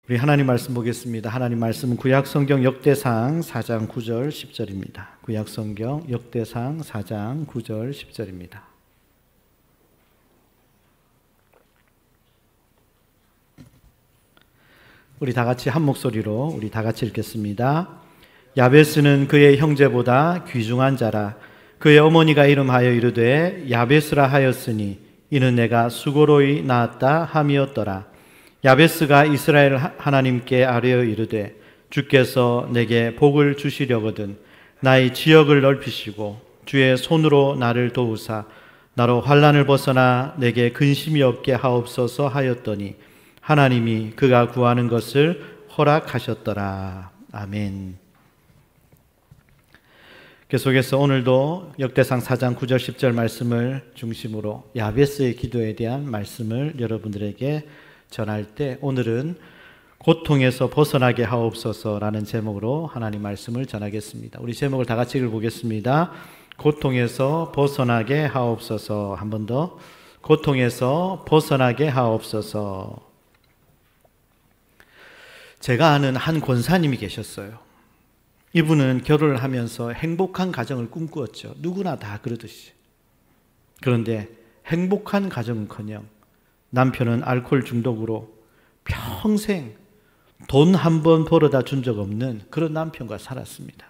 우리 하나님 말씀 보겠습니다. 하나님 말씀은 구약성경 역대상 4장 9절 10절입니다. 구약성경 역대상 4장 9절 10절입니다. 우리 다 같이 한 목소리로 우리 다 같이 읽겠습니다. 야베스는 그의 형제보다 귀중한 자라. 그의 어머니가 이름하여 이르되 야베스라 하였으니 이는 내가 수고로이 낳았다 함이었더라. 야베스가 이스라엘 하나님께 아뢰어 이르되 주께서 내게 복을 주시려거든 나의 지역을 넓히시고 주의 손으로 나를 도우사 나로 환난을 벗어나 내게 근심이 없게 하옵소서 하였더니 하나님이 그가 구하는 것을 허락하셨더라. 아멘. 계속해서 오늘도 역대상 4장 9절 10절 말씀을 중심으로 야베스의 기도에 대한 말씀을 여러분들에게 전할 때 오늘은 고통에서 벗어나게 하옵소서라는 제목으로 하나님 말씀을 전하겠습니다. 우리 제목을 다 같이 읽어보겠습니다. 고통에서 벗어나게 하옵소서. 한 번 더. 고통에서 벗어나게 하옵소서. 제가 아는 한 권사님이 계셨어요. 이분은 결혼을 하면서 행복한 가정을 꿈꾸었죠. 누구나 다 그러듯이. 그런데 행복한 가정은커녕 남편은 알코올 중독으로 평생 돈 한 번 벌어다 준 적 없는 그런 남편과 살았습니다.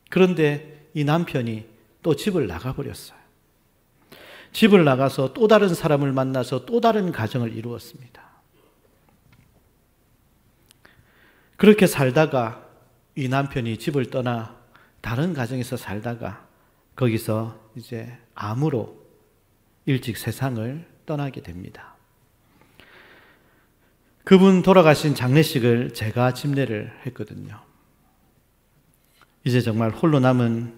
그런데 이 남편이 또 집을 나가버렸어요. 집을 나가서 또 다른 사람을 만나서 또 다른 가정을 이루었습니다. 그렇게 살다가 이 남편이 집을 떠나 다른 가정에서 살다가 거기서 이제 암으로 일찍 세상을 떠나게 됩니다. 그분 돌아가신 장례식을 제가 집례를 했거든요. 이제 정말 홀로 남은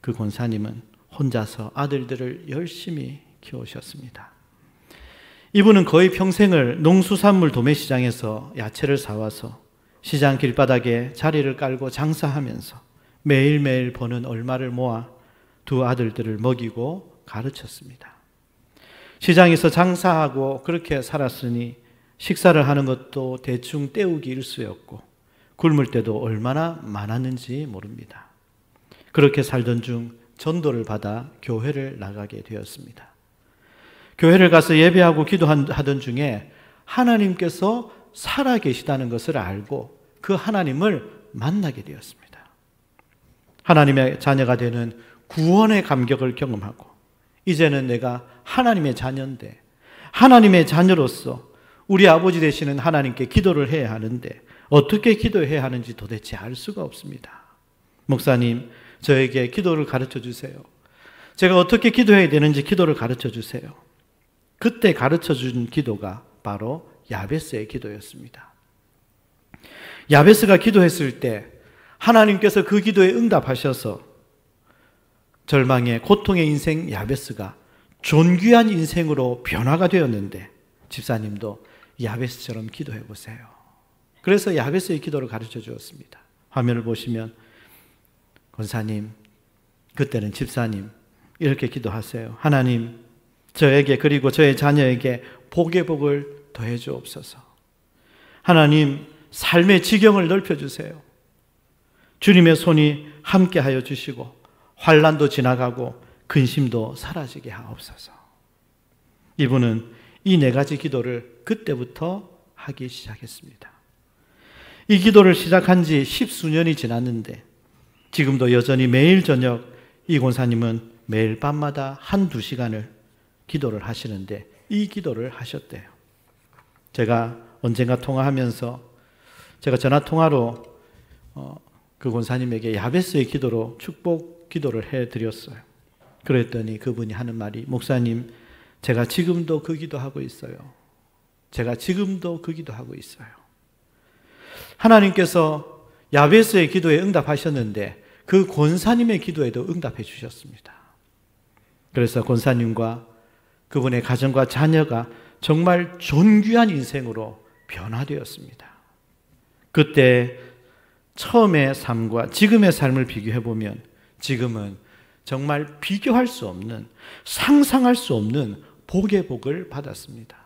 그 권사님은 혼자서 아들들을 열심히 키우셨습니다. 이분은 거의 평생을 농수산물 도매시장에서 야채를 사와서 시장 길바닥에 자리를 깔고 장사하면서 매일매일 버는 얼마를 모아 두 아들들을 먹이고 가르쳤습니다. 시장에서 장사하고 그렇게 살았으니 식사를 하는 것도 대충 때우기 일쑤였고 굶을 때도 얼마나 많았는지 모릅니다. 그렇게 살던 중 전도를 받아 교회를 나가게 되었습니다. 교회를 가서 예배하고 기도하던 중에 하나님께서 살아계시다는 것을 알고 그 하나님을 만나게 되었습니다. 하나님의 자녀가 되는 구원의 감격을 경험하고 이제는 내가 하나님의 자녀인데 하나님의 자녀로서 우리 아버지 되시는 하나님께 기도를 해야 하는데 어떻게 기도해야 하는지 도대체 알 수가 없습니다. 목사님, 저에게 기도를 가르쳐 주세요. 제가 어떻게 기도해야 되는지 기도를 가르쳐 주세요. 그때 가르쳐 준 기도가 바로 야베스의 기도였습니다. 야베스가 기도했을 때 하나님께서 그 기도에 응답하셔서 절망의 고통의 인생 야베스가 존귀한 인생으로 변화가 되었는데 집사님도 야베스처럼 기도해 보세요. 그래서 야베스의 기도를 가르쳐 주었습니다. 화면을 보시면 권사님, 그때는 집사님 이렇게 기도하세요. 하나님, 저에게 그리고 저의 자녀에게 복의 복을 더해 주옵소서. 하나님, 삶의 지경을 넓혀 주세요. 주님의 손이 함께하여 주시고 환난도 지나가고 근심도 사라지게 하옵소서. 이분은 이 네 가지 기도를 그때부터 하기 시작했습니다. 이 기도를 시작한 지 10수년이 지났는데 지금도 여전히 매일 저녁 이 권사님은 매일 밤마다 한두 시간을 기도를 하시는데 이 기도를 하셨대요. 제가 언젠가 통화하면서 제가 전화통화로 그 권사님에게 야베스의 기도로 축복 기도를 해드렸어요. 그랬더니 그분이 하는 말이 목사님, 제가 지금도 그 기도하고 있어요. 제가 지금도 그 기도하고 있어요. 하나님께서 야베스의 기도에 응답하셨는데 그 권사님의 기도에도 응답해 주셨습니다. 그래서 권사님과 그분의 가정과 자녀가 정말 존귀한 인생으로 변화되었습니다. 그때 처음의 삶과 지금의 삶을 비교해보면 지금은 정말 비교할 수 없는, 상상할 수 없는 복의 복을 받았습니다.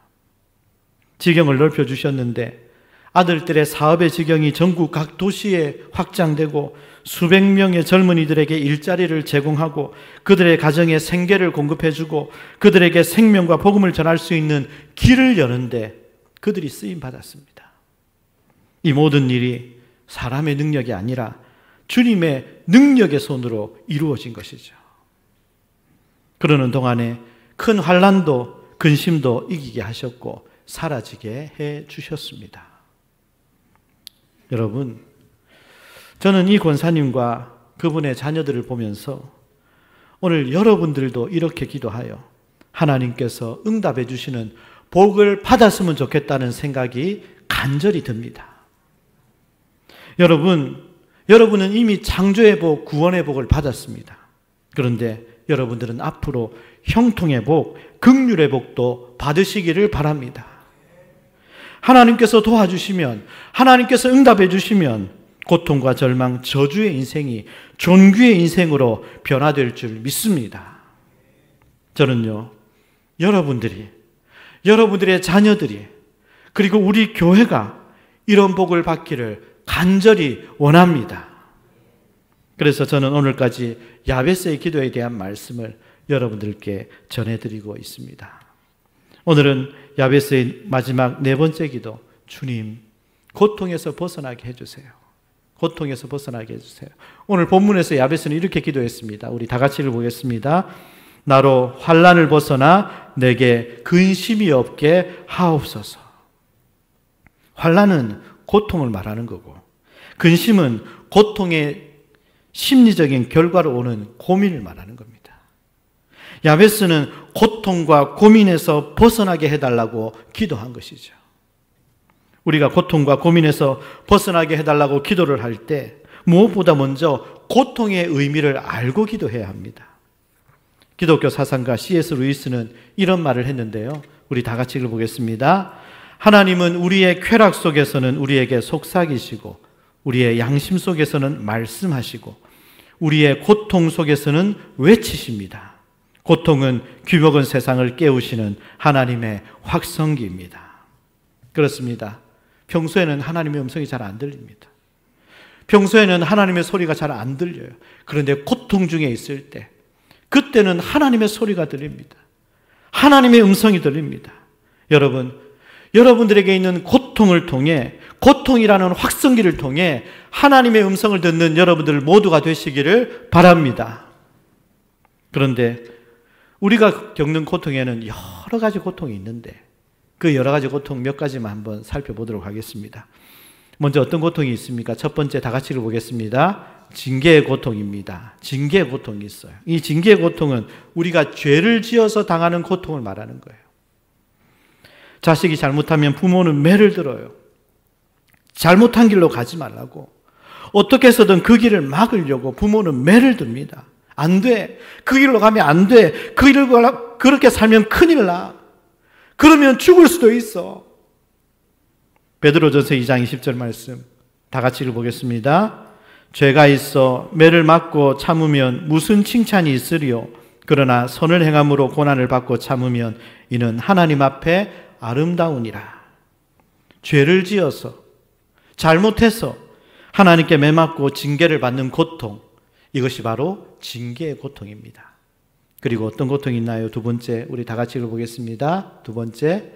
지경을 넓혀주셨는데 아들들의 사업의 지경이 전국 각 도시에 확장되고 수백 명의 젊은이들에게 일자리를 제공하고 그들의 가정에 생계를 공급해주고 그들에게 생명과 복음을 전할 수 있는 길을 여는데 그들이 쓰임 받았습니다. 이 모든 일이 사람의 능력이 아니라 주님의 능력의 손으로 이루어진 것이죠. 그러는 동안에 큰 환난도 근심도 이기게 하셨고 사라지게 해 주셨습니다. 여러분, 저는 이 권사님과 그분의 자녀들을 보면서 오늘 여러분들도 이렇게 기도하여 하나님께서 응답해 주시는 복을 받았으면 좋겠다는 생각이 간절히 듭니다. 여러분은 이미 창조의 복, 구원의 복을 받았습니다. 그런데 여러분들은 앞으로 형통의 복, 긍휼의 복도 받으시기를 바랍니다. 하나님께서 도와주시면, 하나님께서 응답해 주시면 고통과 절망, 저주의 인생이 존귀의 인생으로 변화될 줄 믿습니다. 저는요, 여러분들의 자녀들이, 그리고 우리 교회가 이런 복을 받기를 간절히 원합니다. 그래서 저는 오늘까지 야베스의 기도에 대한 말씀을 여러분들께 전해드리고 있습니다. 오늘은 야베스의 마지막 네 번째 기도, 주님, 고통에서 벗어나게 해주세요. 고통에서 벗어나게 해주세요. 오늘 본문에서 야베스는 이렇게 기도했습니다. 우리 다 같이 읽어보겠습니다. 나로 환난을 벗어나 내게 근심이 없게 하옵소서. 환난은 고통을 말하는 거고, 근심은 고통의 심리적인 결과로 오는 고민을 말하는 겁니다. 야베스는 고통과 고민에서 벗어나게 해달라고 기도한 것이죠. 우리가 고통과 고민에서 벗어나게 해달라고 기도를 할 때 무엇보다 먼저 고통의 의미를 알고 기도해야 합니다. 기독교 사상가 C.S. 루이스는 이런 말을 했는데요. 우리 다 같이 읽어보겠습니다. 하나님은 우리의 쾌락 속에서는 우리에게 속삭이시고 우리의 양심 속에서는 말씀하시고 우리의 고통 속에서는 외치십니다. 고통은 귀먹은 세상을 깨우시는 하나님의 확성기입니다. 그렇습니다. 평소에는 하나님의 음성이 잘 안 들립니다. 평소에는 하나님의 소리가 잘 안 들려요. 그런데 고통 중에 있을 때, 그때는 하나님의 소리가 들립니다. 하나님의 음성이 들립니다. 여러분들에게 있는 고통을 통해, 고통이라는 확성기를 통해 하나님의 음성을 듣는 여러분들 모두가 되시기를 바랍니다. 그런데 우리가 겪는 고통에는 여러 가지 고통이 있는데 그 여러 가지 고통 몇 가지만 한번 살펴보도록 하겠습니다. 먼저 어떤 고통이 있습니까? 첫 번째 다 같이 읽어보겠습니다. 징계의 고통입니다. 징계의 고통이 있어요. 이 징계의 고통은 우리가 죄를 지어서 당하는 고통을 말하는 거예요. 자식이 잘못하면 부모는 매를 들어요. 잘못한 길로 가지 말라고. 어떻게 해서든 그 길을 막으려고 부모는 매를 듭니다. 안 돼. 그 길로 가면 안 돼. 그 길을 그렇게 살면 큰일 나. 그러면 죽을 수도 있어. 베드로전서 2장 20절 말씀 다 같이 읽어보겠습니다. 죄가 있어 매를 맞고 참으면 무슨 칭찬이 있으리요. 그러나 선을 행함으로 고난을 받고 참으면 이는 하나님 앞에 아름다우니라. 죄를 지어서 잘못해서 하나님께 매맞고 징계를 받는 고통, 이것이 바로 징계의 고통입니다. 그리고 어떤 고통이 있나요? 두 번째, 우리 다 같이 읽어보겠습니다. 두 번째,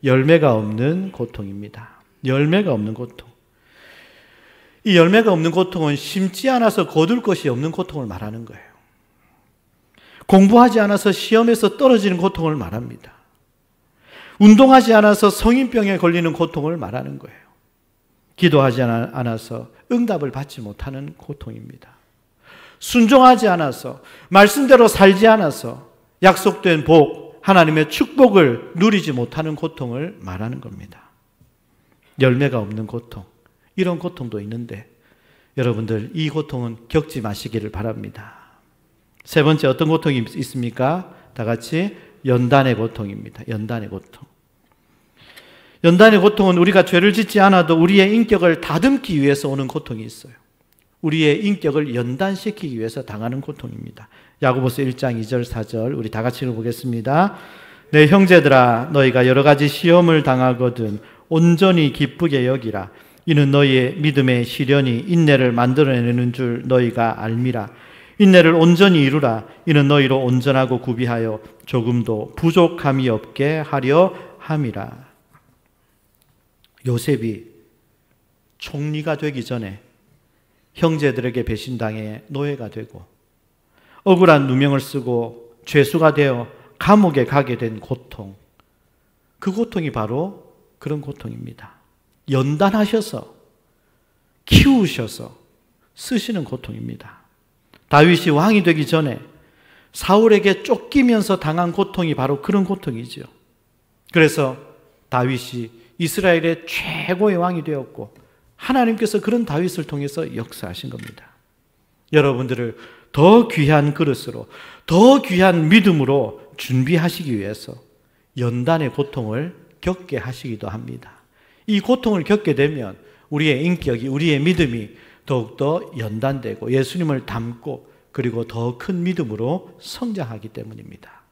열매가 없는 고통입니다. 열매가 없는 고통. 이 열매가 없는 고통은 심지 않아서 거둘 것이 없는 고통을 말하는 거예요. 공부하지 않아서 시험에서 떨어지는 고통을 말합니다. 운동하지 않아서 성인병에 걸리는 고통을 말하는 거예요. 기도하지 않아서 응답을 받지 못하는 고통입니다. 순종하지 않아서, 말씀대로 살지 않아서 약속된 복, 하나님의 축복을 누리지 못하는 고통을 말하는 겁니다. 열매가 없는 고통, 이런 고통도 있는데 여러분들 이 고통은 겪지 마시기를 바랍니다. 세 번째 어떤 고통이 있습니까? 다 같이 연단의 고통입니다. 연단의 고통. 연단의 고통은 우리가 죄를 짓지 않아도 우리의 인격을 다듬기 위해서 오는 고통이 있어요. 우리의 인격을 연단시키기 위해서 당하는 고통입니다. 야고보서 1장 2절 4절 우리 다 같이 읽어보겠습니다. 내 형제들아 너희가 여러 가지 시험을 당하거든 온전히 기쁘게 여기라. 이는 너희의 믿음의 시련이 인내를 만들어내는 줄 너희가 알미라. 인내를 온전히 이루라. 이는 너희로 온전하고 구비하여 조금도 부족함이 없게 하려 함이라. 요셉이 총리가 되기 전에 형제들에게 배신당해 노예가 되고 억울한 누명을 쓰고 죄수가 되어 감옥에 가게 된 고통, 그 고통이 바로 그런 고통입니다. 연단하셔서 키우셔서 쓰시는 고통입니다. 다윗이 왕이 되기 전에 사울에게 쫓기면서 당한 고통이 바로 그런 고통이죠. 그래서 다윗이 이스라엘의 최고의 왕이 되었고 하나님께서 그런 다윗을 통해서 역사하신 겁니다. 여러분들을 더 귀한 그릇으로, 더 귀한 믿음으로 준비하시기 위해서 연단의 고통을 겪게 하시기도 합니다. 이 고통을 겪게 되면 우리의 인격이, 우리의 믿음이 더욱더 연단되고 예수님을 닮고 그리고 더 큰 믿음으로 성장하기 때문입니다.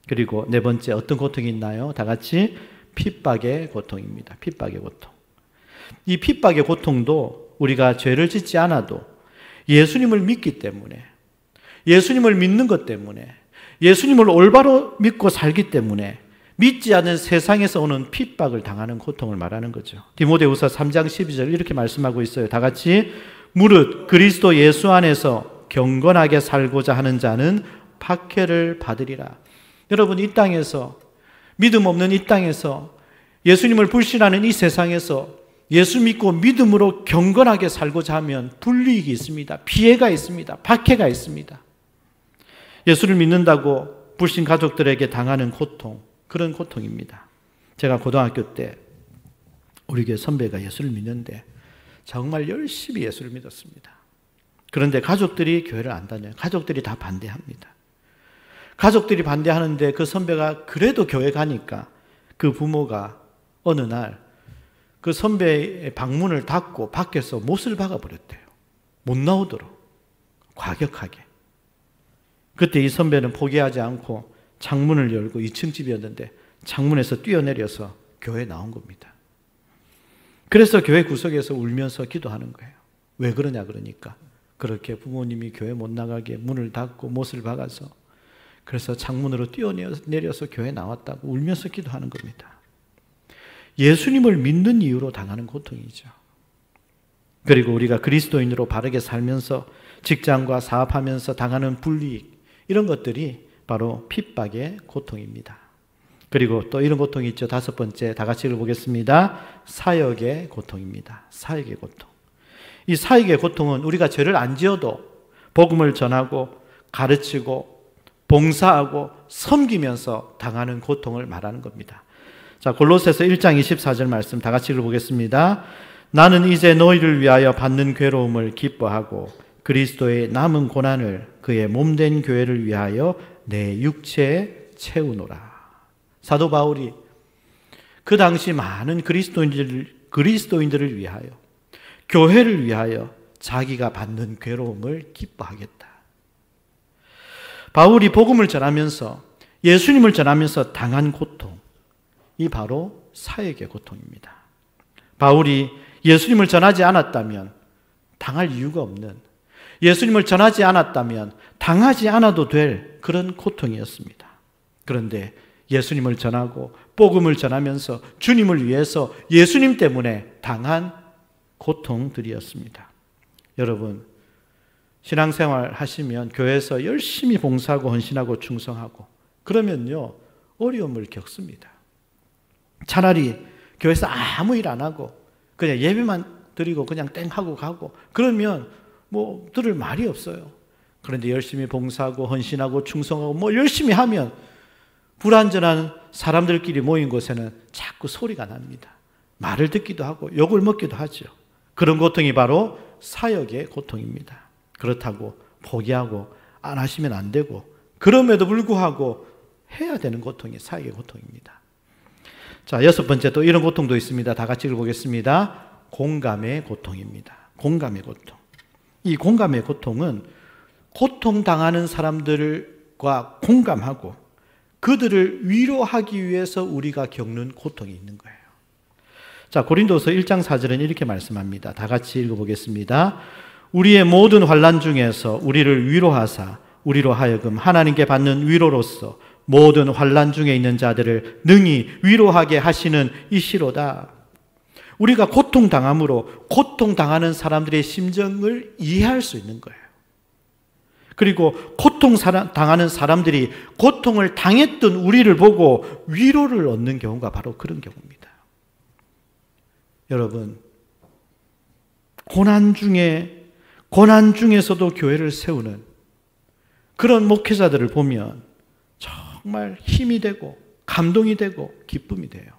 그리고 네 번째, 어떤 고통이 있나요? 다 같이 핍박의 고통입니다. 핍박의 고통. 이 핍박의 고통도 우리가 죄를 짓지 않아도 예수님을 믿기 때문에, 예수님을 믿는 것 때문에, 예수님을 올바로 믿고 살기 때문에 믿지 않는 세상에서 오는 핍박을 당하는 고통을 말하는 거죠. 디모데후서 3장 12절 이렇게 말씀하고 있어요. 다 같이 무릇 그리스도 예수 안에서 경건하게 살고자 하는 자는 박해를 받으리라. 여러분, 이 땅에서, 믿음 없는 이 땅에서, 예수님을 불신하는 이 세상에서 예수 믿고 믿음으로 경건하게 살고자 하면 불이익이 있습니다. 피해가 있습니다. 박해가 있습니다. 예수를 믿는다고 불신 가족들에게 당하는 고통, 그런 고통입니다. 제가 고등학교 때 우리 교회 선배가 예수를 믿는데 정말 열심히 예수를 믿었습니다. 그런데 가족들이 교회를 안 다녀요. 가족들이 다 반대합니다. 가족들이 반대하는데 그 선배가 그래도 교회 가니까 그 부모가 어느 날 그 선배의 방문을 닫고 밖에서 못을 박아버렸대요. 못 나오도록 과격하게. 그때 이 선배는 포기하지 않고 창문을 열고 2층 집이었는데 창문에서 뛰어내려서 교회에 나온 겁니다. 그래서 교회 구석에서 울면서 기도하는 거예요. 왜 그러냐 그러니까 그렇게 부모님이 교회 못 나가게 문을 닫고 못을 박아서 그래서 창문으로 뛰어내려서 교회에 나왔다고 울면서 기도하는 겁니다. 예수님을 믿는 이유로 당하는 고통이죠. 그리고 우리가 그리스도인으로 바르게 살면서 직장과 사업하면서 당하는 불이익, 이런 것들이 바로 핍박의 고통입니다. 그리고 또 이런 고통이 있죠. 다섯 번째, 다 같이 읽어보겠습니다. 사역의 고통입니다. 사역의 고통. 이 사역의 고통은 우리가 죄를 안 지어도 복음을 전하고 가르치고 봉사하고 섬기면서 당하는 고통을 말하는 겁니다. 자, 골로새서 1장 24절 말씀 다 같이 읽어보겠습니다. 나는 이제 너희를 위하여 받는 괴로움을 기뻐하고 그리스도의 남은 고난을 그의 몸된 교회를 위하여 내 육체에 채우노라. 사도 바울이 그 당시 많은 그리스도인들을 위하여, 교회를 위하여 자기가 받는 괴로움을 기뻐하겠다. 바울이 복음을 전하면서, 예수님을 전하면서 당한 고통, 이 바로 사역의 고통입니다. 바울이 예수님을 전하지 않았다면 당할 이유가 없는, 예수님을 전하지 않았다면 당하지 않아도 될 그런 고통이었습니다. 그런데 예수님을 전하고 복음을 전하면서 주님을 위해서 예수님 때문에 당한 고통들이었습니다. 여러분, 신앙생활 하시면 교회에서 열심히 봉사하고 헌신하고 충성하고 그러면요, 어려움을 겪습니다. 차라리 교회에서 아무 일 안 하고 그냥 예배만 드리고 그냥 땡 하고 가고 그러면 뭐 들을 말이 없어요. 그런데 열심히 봉사하고 헌신하고 충성하고 뭐 열심히 하면 불완전한 사람들끼리 모인 곳에는 자꾸 소리가 납니다. 말을 듣기도 하고 욕을 먹기도 하죠. 그런 고통이 바로 사역의 고통입니다. 그렇다고 포기하고 안 하시면 안 되고 그럼에도 불구하고 해야 되는 고통이 사역의 고통입니다. 자, 여섯 번째 또 이런 고통도 있습니다. 다 같이 읽어보겠습니다. 공감의 고통입니다. 공감의 고통. 이 공감의 고통은 고통당하는 사람들과 공감하고 그들을 위로하기 위해서 우리가 겪는 고통이 있는 거예요. 자, 고린도서 1장 4절은 이렇게 말씀합니다. 다 같이 읽어보겠습니다. 우리의 모든 환난 중에서 우리를 위로하사 우리로 하여금 하나님께 받는 위로로서 모든 환난 중에 있는 자들을 능히 위로하게 하시는 이시로다. 우리가 고통당함으로 고통당하는 사람들의 심정을 이해할 수 있는 거예요. 그리고 고통당하는 사람들이 고통을 당했던 우리를 보고 위로를 얻는 경우가 바로 그런 경우입니다. 여러분, 고난 중에서도 교회를 세우는 그런 목회자들을 보면 정말 힘이 되고 감동이 되고 기쁨이 돼요.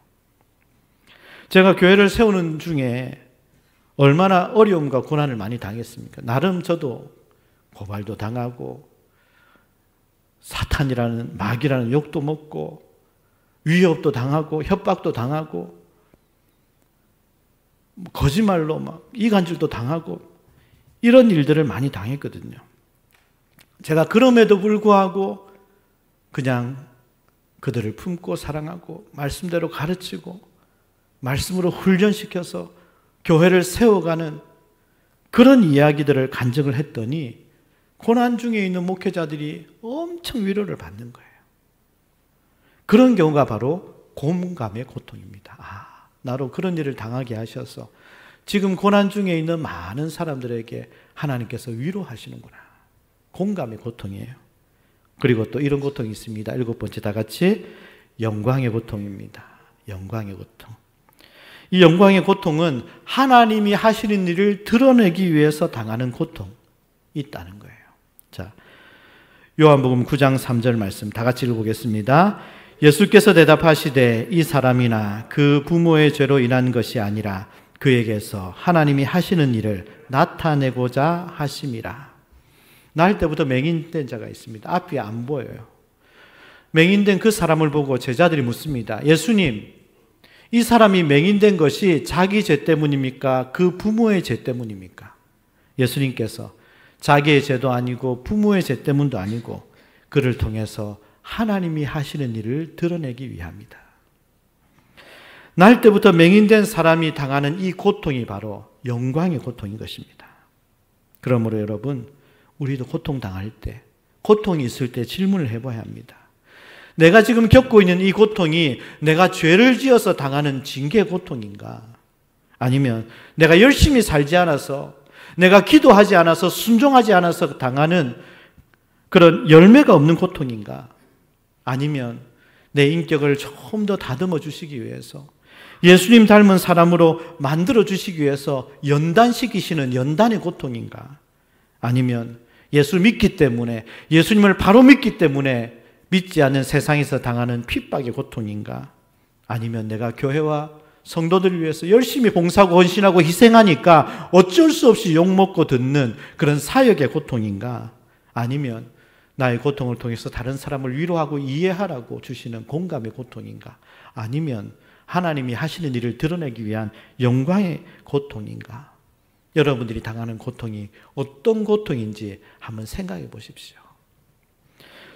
제가 교회를 세우는 중에 얼마나 어려움과 고난을 많이 당했습니까? 나름 저도 고발도 당하고 사탄이라는 마귀라는 욕도 먹고 위협도 당하고 협박도 당하고 거짓말로 막 이간질도 당하고 이런 일들을 많이 당했거든요. 제가 그럼에도 불구하고 그냥 그들을 품고 사랑하고 말씀대로 가르치고 말씀으로 훈련시켜서 교회를 세워가는 그런 이야기들을 간증을 했더니 고난 중에 있는 목회자들이 엄청 위로를 받는 거예요. 그런 경우가 바로 공감의 고통입니다. 아, 나로 그런 일을 당하게 하셔서 지금 고난 중에 있는 많은 사람들에게 하나님께서 위로하시는구나. 공감의 고통이에요. 그리고 또 이런 고통이 있습니다. 7번째, 다 같이 영광의 고통입니다. 영광의 고통. 이 영광의 고통은 하나님이 하시는 일을 드러내기 위해서 당하는 고통이 있다는 거예요. 자, 요한복음 9장 3절 말씀 다 같이 읽어보겠습니다. 예수께서 대답하시되 이 사람이나 그 부모의 죄로 인한 것이 아니라 그에게서 하나님이 하시는 일을 나타내고자 하심이라. 날 때부터 맹인된 자가 있습니다. 앞이 안 보여요. 맹인된 그 사람을 보고 제자들이 묻습니다. 예수님, 이 사람이 맹인된 것이 자기 죄 때문입니까? 그 부모의 죄 때문입니까? 예수님께서 자기의 죄도 아니고 부모의 죄 때문도 아니고 그를 통해서 하나님이 하시는 일을 드러내기 위함이다. 날 때부터 맹인된 사람이 당하는 이 고통이 바로 영광의 고통인 것입니다. 그러므로 여러분, 우리도 고통당할 때, 고통이 있을 때 질문을 해봐야 합니다. 내가 지금 겪고 있는 이 고통이 내가 죄를 지어서 당하는 징계 고통인가? 아니면 내가 열심히 살지 않아서, 내가 기도하지 않아서, 순종하지 않아서 당하는 그런 열매가 없는 고통인가? 아니면 내 인격을 조금 더 다듬어 주시기 위해서, 예수님 닮은 사람으로 만들어 주시기 위해서 연단시키시는 연단의 고통인가? 아니면 예수 믿기 때문에, 예수님을 바로 믿기 때문에 믿지 않는 세상에서 당하는 핍박의 고통인가? 아니면 내가 교회와 성도들을 위해서 열심히 봉사하고 헌신하고 희생하니까 어쩔 수 없이 욕먹고 듣는 그런 사역의 고통인가? 아니면 나의 고통을 통해서 다른 사람을 위로하고 이해하라고 주시는 공감의 고통인가? 아니면 하나님이 하시는 일을 드러내기 위한 영광의 고통인가? 여러분들이 당하는 고통이 어떤 고통인지 한번 생각해 보십시오.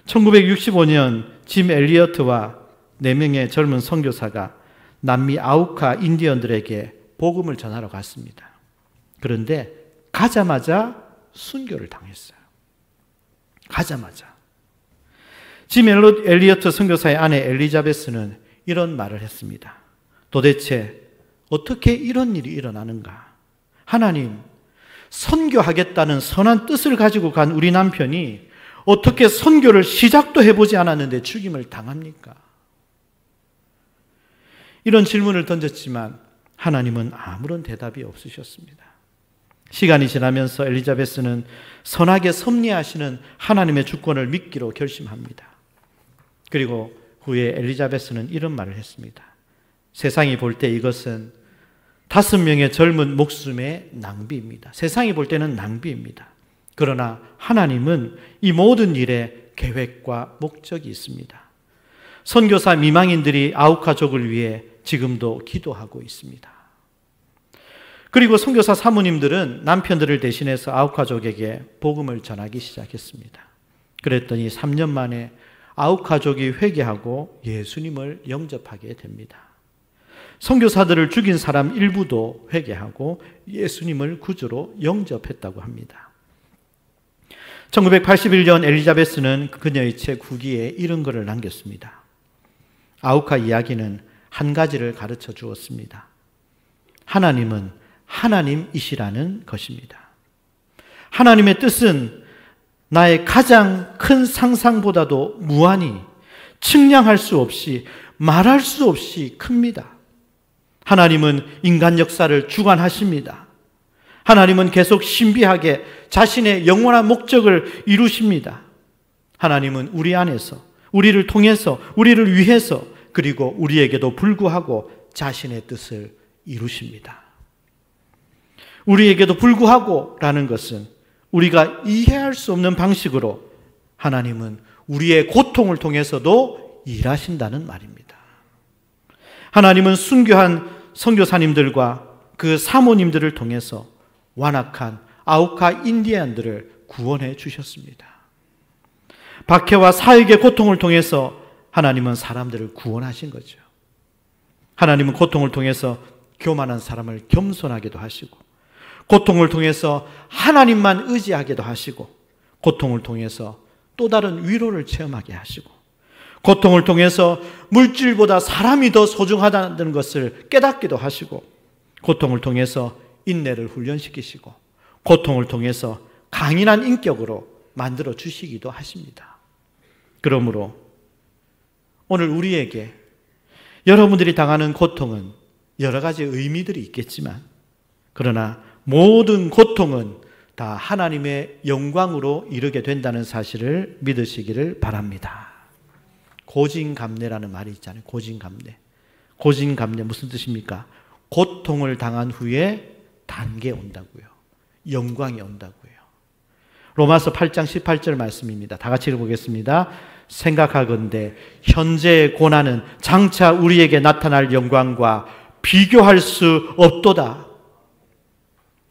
1965년 짐 엘리어트와 4명의 젊은 선교사가 남미 아우카 인디언들에게 복음을 전하러 갔습니다. 그런데 가자마자 순교를 당했어요. 가자마자. 짐 엘리어트 선교사의 아내 엘리자베스는 이런 말을 했습니다. 도대체 어떻게 이런 일이 일어나는가? 하나님, 선교하겠다는 선한 뜻을 가지고 간 우리 남편이 어떻게 선교를 시작도 해보지 않았는데 죽임을 당합니까? 이런 질문을 던졌지만 하나님은 아무런 대답이 없으셨습니다. 시간이 지나면서 엘리자베스는 선하게 섭리하시는 하나님의 주권을 믿기로 결심합니다. 그리고 후에 엘리자베스는 이런 말을 했습니다. 세상이 볼 때 이것은 5명의 젊은 목숨의 낭비입니다. 세상이 볼 때는 낭비입니다. 그러나 하나님은 이 모든 일에 계획과 목적이 있습니다. 선교사 미망인들이 아우카족을 위해 지금도 기도하고 있습니다. 그리고 선교사 사모님들은 남편들을 대신해서 아우카족에게 복음을 전하기 시작했습니다. 그랬더니 3년 만에 아우카족이 회개하고 예수님을 영접하게 됩니다. 선교사들을 죽인 사람 일부도 회개하고 예수님을 구주로 영접했다고 합니다. 1981년 엘리자베스는 그녀의 책 후기에 이런 글을 남겼습니다. 아우카 이야기는 한 가지를 가르쳐 주었습니다. 하나님은 하나님이시라는 것입니다. 하나님의 뜻은 나의 가장 큰 상상보다도 무한히 측량할 수 없이 말할 수 없이 큽니다. 하나님은 인간 역사를 주관하십니다. 하나님은 계속 신비하게 자신의 영원한 목적을 이루십니다. 하나님은 우리 안에서, 우리를 통해서, 우리를 위해서, 그리고 우리에게도 불구하고 자신의 뜻을 이루십니다. 우리에게도 불구하고 라는 것은 우리가 이해할 수 없는 방식으로 하나님은 우리의 고통을 통해서도 일하신다는 말입니다. 하나님은 순교한 선교사님들과 그 사모님들을 통해서 완악한 아우카 인디안들을 구원해 주셨습니다. 박해와 사역의 고통을 통해서 하나님은 사람들을 구원하신 거죠. 하나님은 고통을 통해서 교만한 사람을 겸손하게도 하시고, 고통을 통해서 하나님만 의지하게도 하시고, 고통을 통해서 또 다른 위로를 체험하게 하시고, 고통을 통해서 물질보다 사람이 더 소중하다는 것을 깨닫기도 하시고, 고통을 통해서 인내를 훈련시키시고, 고통을 통해서 강인한 인격으로 만들어 주시기도 하십니다. 그러므로 오늘 우리에게 여러분들이 당하는 고통은 여러 가지 의미들이 있겠지만, 그러나 모든 고통은 다 하나님의 영광으로 이르게 된다는 사실을 믿으시기를 바랍니다. 고진감래라는 말이 있잖아요. 고진감래. 고진감래 무슨 뜻입니까? 고통을 당한 후에 단계 온다고요. 영광이 온다고요. 로마서 8장 18절 말씀입니다. 다 같이 읽어보겠습니다. 생각하건대 현재의 고난은 장차 우리에게 나타날 영광과 비교할 수 없도다.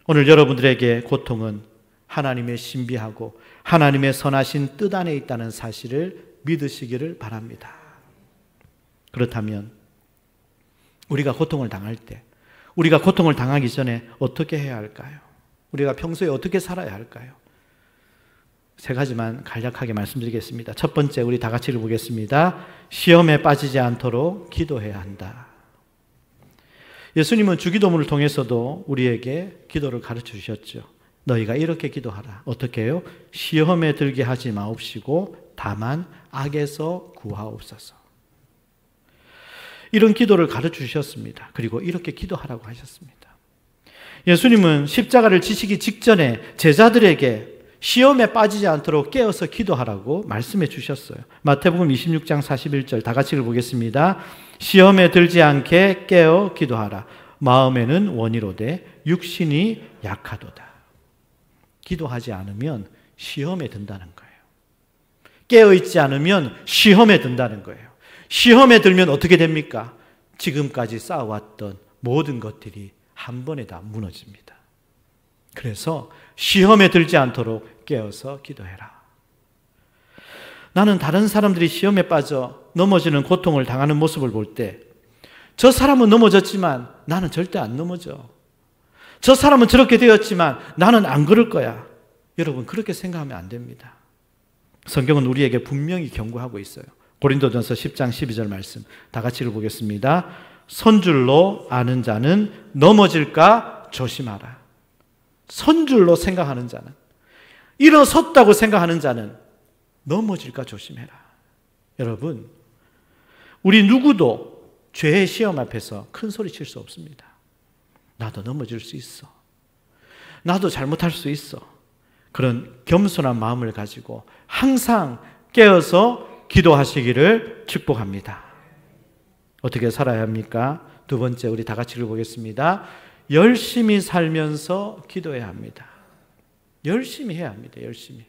오늘 여러분들에게 고통은 하나님의 신비하고 하나님의 선하신 뜻 안에 있다는 사실을 믿으시기를 바랍니다. 그렇다면 우리가 고통을 당할 때, 우리가 고통을 당하기 전에 어떻게 해야 할까요? 우리가 평소에 어떻게 살아야 할까요? 세 가지만 간략하게 말씀드리겠습니다. 첫 번째, 우리 다 같이 읽어보겠습니다. 시험에 빠지지 않도록 기도해야 한다. 예수님은 주기도문을 통해서도 우리에게 기도를 가르쳐 주셨죠. 너희가 이렇게 기도하라. 어떻게 해요? 시험에 들게 하지 마옵시고 다만 악에서 구하옵소서. 이런 기도를 가르쳐 주셨습니다. 그리고 이렇게 기도하라고 하셨습니다. 예수님은 십자가를 지시기 직전에 제자들에게 시험에 빠지지 않도록 깨어서 기도하라고 말씀해 주셨어요. 마태복음 26장 41절 다 같이 읽어보겠습니다. 시험에 들지 않게 깨어 기도하라. 마음에는 원이로되 육신이 약하도다. 기도하지 않으면 시험에 든다는 거예요. 깨어있지 않으면 시험에 든다는 거예요. 시험에 들면 어떻게 됩니까? 지금까지 쌓아왔던 모든 것들이 한 번에 다 무너집니다. 그래서 시험에 들지 않도록 깨어서 기도해라. 나는 다른 사람들이 시험에 빠져 넘어지는 고통을 당하는 모습을 볼 때 저 사람은 넘어졌지만 나는 절대 안 넘어져. 저 사람은 저렇게 되었지만 나는 안 그럴 거야. 여러분, 그렇게 생각하면 안 됩니다. 성경은 우리에게 분명히 경고하고 있어요. 고린도전서 10장 12절 말씀 다 같이 읽어보겠습니다. 선줄로 아는 자는 넘어질까 조심하라. 선줄로 생각하는 자는, 일어섰다고 생각하는 자는 넘어질까 조심해라. 여러분, 우리 누구도 죄의 시험 앞에서 큰 소리 칠 수 없습니다. 나도 넘어질 수 있어. 나도 잘못할 수 있어. 그런 겸손한 마음을 가지고 항상 깨어서 기도하시기를 축복합니다. 어떻게 살아야 합니까? 두 번째, 우리 다 같이 읽어보겠습니다. 열심히 살면서 기도해야 합니다. 열심히 해야 합니다. 열심히.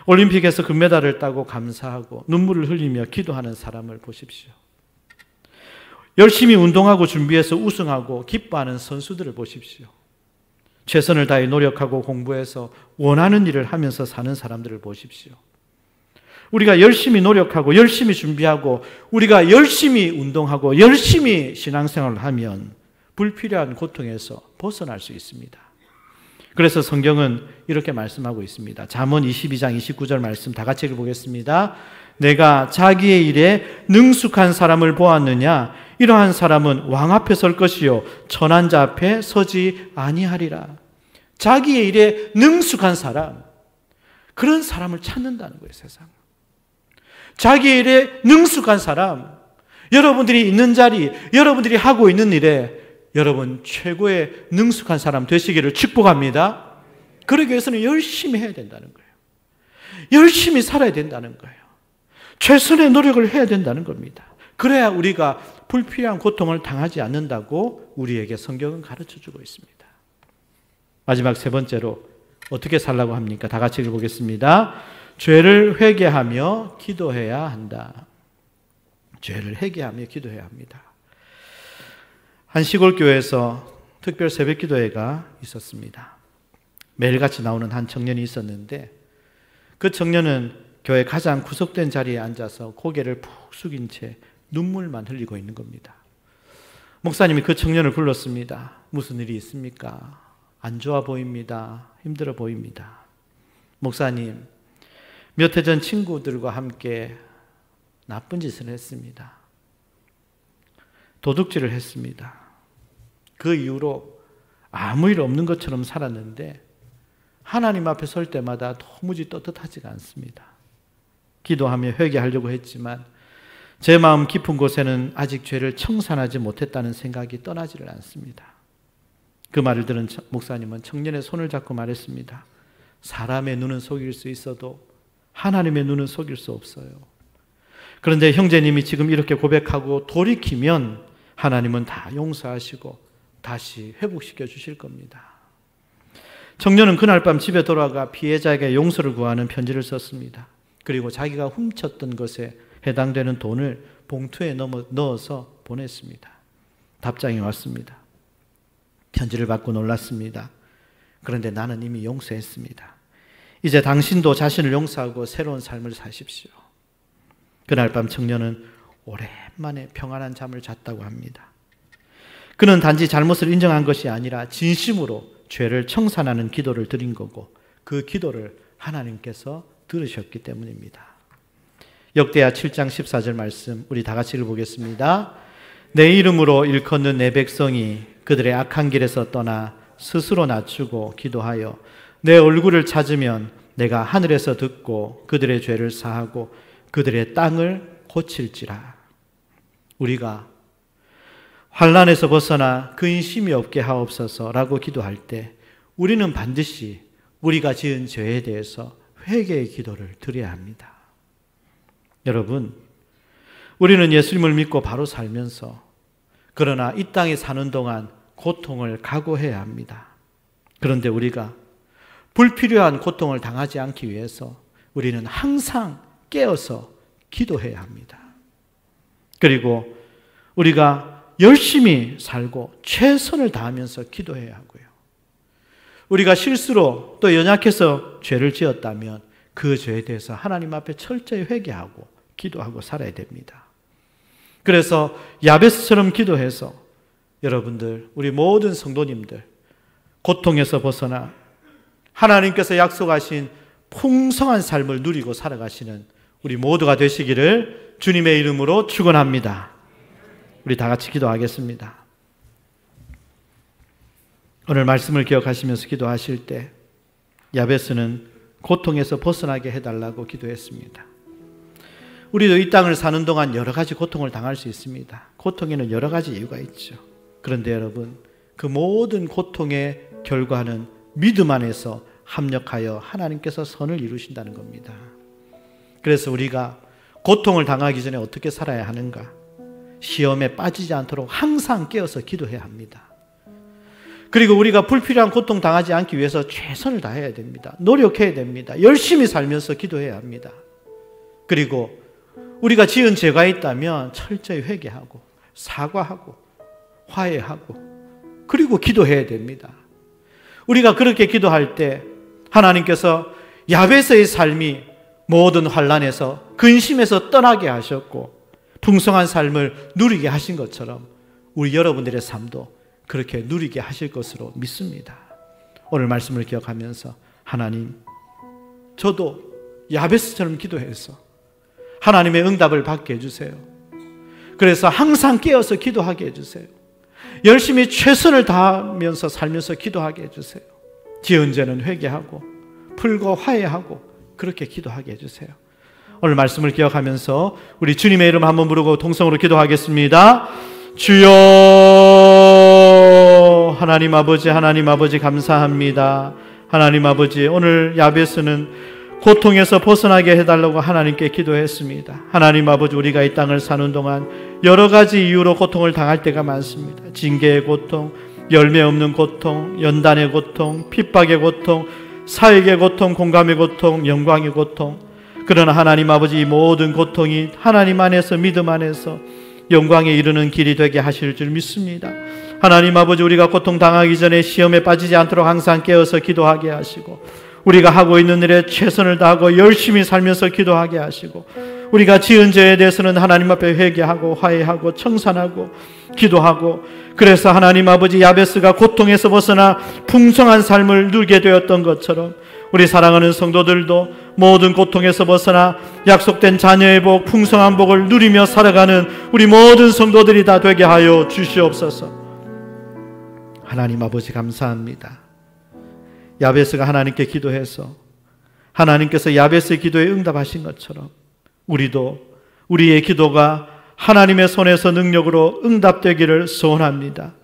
올림픽에서 금메달을 따고 감사하고 눈물을 흘리며 기도하는 사람을 보십시오. 열심히 운동하고 준비해서 우승하고 기뻐하는 선수들을 보십시오. 최선을 다해 노력하고 공부해서 원하는 일을 하면서 사는 사람들을 보십시오. 우리가 열심히 노력하고 열심히 준비하고 우리가 열심히 운동하고 열심히 신앙생활을 하면 불필요한 고통에서 벗어날 수 있습니다. 그래서 성경은 이렇게 말씀하고 있습니다. 잠언 22장 29절 말씀 다 같이 읽어보겠습니다. 내가 자기의 일에 능숙한 사람을 보았느냐? 이러한 사람은 왕 앞에 설 것이요 천한 자 앞에 서지 아니하리라. 자기의 일에 능숙한 사람, 그런 사람을 찾는다는 거예요, 세상. 자기의 일에 능숙한 사람, 여러분들이 있는 자리, 여러분들이 하고 있는 일에 여러분 최고의 능숙한 사람 되시기를 축복합니다. 그러기 위해서는 열심히 해야 된다는 거예요. 열심히 살아야 된다는 거예요. 최선의 노력을 해야 된다는 겁니다. 그래야 우리가 불필요한 고통을 당하지 않는다고 우리에게 성경은 가르쳐주고 있습니다. 마지막 세 번째로 어떻게 살라고 합니까? 다 같이 읽어보겠습니다. 죄를 회개하며 기도해야 한다. 죄를 회개하며 기도해야 합니다. 한 시골 교회에서 특별 새벽 기도회가 있었습니다. 매일같이 나오는 한 청년이 있었는데 그 청년은 교회 가장 구석된 자리에 앉아서 고개를 푹 숙인 채 눈물만 흘리고 있는 겁니다. 목사님이 그 청년을 불렀습니다. 무슨 일이 있습니까? 안 좋아 보입니다. 힘들어 보입니다. 목사님, 몇 해 전 친구들과 함께 나쁜 짓을 했습니다. 도둑질을 했습니다. 그 이후로 아무 일 없는 것처럼 살았는데 하나님 앞에 설 때마다 도무지 떳떳하지가 않습니다. 기도하며 회개하려고 했지만 제 마음 깊은 곳에는 아직 죄를 청산하지 못했다는 생각이 떠나지를 않습니다. 그 말을 들은 목사님은 청년의 손을 잡고 말했습니다. 사람의 눈은 속일 수 있어도 하나님의 눈은 속일 수 없어요. 그런데 형제님이 지금 이렇게 고백하고 돌이키면 하나님은 다 용서하시고 다시 회복시켜 주실 겁니다. 청년은 그날 밤 집에 돌아가 피해자에게 용서를 구하는 편지를 썼습니다. 그리고 자기가 훔쳤던 것에 해당되는 돈을 봉투에 넣어서 보냈습니다. 답장이 왔습니다. 편지를 받고 놀랐습니다. 그런데 나는 이미 용서했습니다. 이제 당신도 자신을 용서하고 새로운 삶을 사십시오. 그날 밤 청년은 오랜만에 평안한 잠을 잤다고 합니다. 그는 단지 잘못을 인정한 것이 아니라 진심으로 죄를 청산하는 기도를 드린 거고 그 기도를 하나님께서 들으셨기 때문입니다. 역대하 7장 14절 말씀 우리 다 같이 읽어보겠습니다. 내 이름으로 일컫는 내 백성이 그들의 악한 길에서 떠나 스스로 낮추고 기도하여 내 얼굴을 찾으면 내가 하늘에서 듣고 그들의 죄를 사하고 그들의 땅을 고칠지라. 우리가 환난에서 벗어나 근심이 없게 하옵소서라고 기도할 때 우리는 반드시 우리가 지은 죄에 대해서 회개의 기도를 드려야 합니다. 여러분, 우리는 예수님을 믿고 바로 살면서 그러나 이 땅에 사는 동안 고통을 각오해야 합니다. 그런데 우리가 불필요한 고통을 당하지 않기 위해서 우리는 항상 깨어서 기도해야 합니다. 그리고 우리가 열심히 살고 최선을 다하면서 기도해야 하고요. 우리가 실수로 또 연약해서 죄를 지었다면 그 죄에 대해서 하나님 앞에 철저히 회개하고 기도하고 살아야 됩니다. 그래서 야베스처럼 기도해서 여러분들, 우리 모든 성도님들 고통에서 벗어나 하나님께서 약속하신 풍성한 삶을 누리고 살아가시는 우리 모두가 되시기를 주님의 이름으로 축원합니다. 우리 다 같이 기도하겠습니다. 오늘 말씀을 기억하시면서 기도하실 때 야베스는 고통에서 벗어나게 해달라고 기도했습니다. 우리도 이 땅을 사는 동안 여러 가지 고통을 당할 수 있습니다. 고통에는 여러 가지 이유가 있죠. 그런데 여러분, 그 모든 고통의 결과는 믿음 안에서 합력하여 하나님께서 선을 이루신다는 겁니다. 그래서 우리가 고통을 당하기 전에 어떻게 살아야 하는가? 시험에 빠지지 않도록 항상 깨어서 기도해야 합니다. 그리고 우리가 불필요한 고통 당하지 않기 위해서 최선을 다해야 됩니다. 노력해야 됩니다. 열심히 살면서 기도해야 합니다. 그리고 우리가 지은 죄가 있다면 철저히 회개하고 사과하고 화해하고 그리고 기도해야 됩니다. 우리가 그렇게 기도할 때 하나님께서 야베스의 삶이 모든 환난에서 근심에서 떠나게 하셨고 풍성한 삶을 누리게 하신 것처럼 우리 여러분들의 삶도 그렇게 누리게 하실 것으로 믿습니다. 오늘 말씀을 기억하면서 하나님, 저도 야베스처럼 기도해서 하나님의 응답을 받게 해주세요. 그래서 항상 깨어서 기도하게 해주세요. 열심히 최선을 다하면서 살면서 기도하게 해주세요. 지은 죄는 회개하고 풀고 화해하고 그렇게 기도하게 해주세요. 오늘 말씀을 기억하면서 우리 주님의 이름 한번 부르고 동성으로 기도하겠습니다. 주여, 하나님 아버지, 하나님 아버지 감사합니다. 하나님 아버지, 오늘 야베스는 고통에서 벗어나게 해달라고 하나님께 기도했습니다. 하나님 아버지, 우리가 이 땅을 사는 동안 여러 가지 이유로 고통을 당할 때가 많습니다. 징계의 고통, 열매 없는 고통, 연단의 고통, 핍박의 고통, 사역의 고통, 공감의 고통, 영광의 고통. 그러나 하나님 아버지, 이 모든 고통이 하나님 안에서, 믿음 안에서 영광에 이르는 길이 되게 하실 줄 믿습니다. 하나님 아버지, 우리가 고통 당하기 전에 시험에 빠지지 않도록 항상 깨어서 기도하게 하시고, 우리가 하고 있는 일에 최선을 다하고 열심히 살면서 기도하게 하시고, 우리가 지은 죄에 대해서는 하나님 앞에 회개하고 화해하고 청산하고 기도하고, 그래서 하나님 아버지, 야베스가 고통에서 벗어나 풍성한 삶을 누리게 되었던 것처럼 우리 사랑하는 성도들도 모든 고통에서 벗어나 약속된 자녀의 복, 풍성한 복을 누리며 살아가는 우리 모든 성도들이 다 되게 하여 주시옵소서. 하나님 아버지 감사합니다. 야베스가 하나님께 기도해서 하나님께서 야베스의 기도에 응답하신 것처럼 우리도 우리의 기도가 하나님의 손에서 능력으로 응답되기를 소원합니다.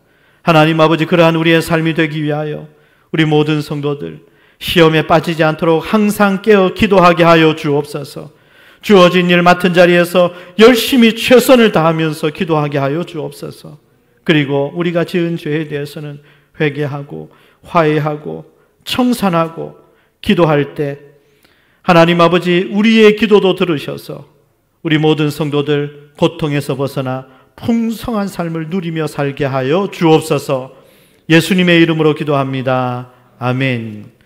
하나님 아버지, 그러한 우리의 삶이 되기 위하여 우리 모든 성도들 시험에 빠지지 않도록 항상 깨어 기도하게 하여 주옵소서. 주어진 일 맡은 자리에서 열심히 최선을 다하면서 기도하게 하여 주옵소서. 그리고 우리가 지은 죄에 대해서는 회개하고 화해하고 청산하고 기도할 때 하나님 아버지, 우리의 기도도 들으셔서 우리 모든 성도들 고통에서 벗어나 풍성한 삶을 누리며 살게 하여 주옵소서. 예수님의 이름으로 기도합니다. 아멘.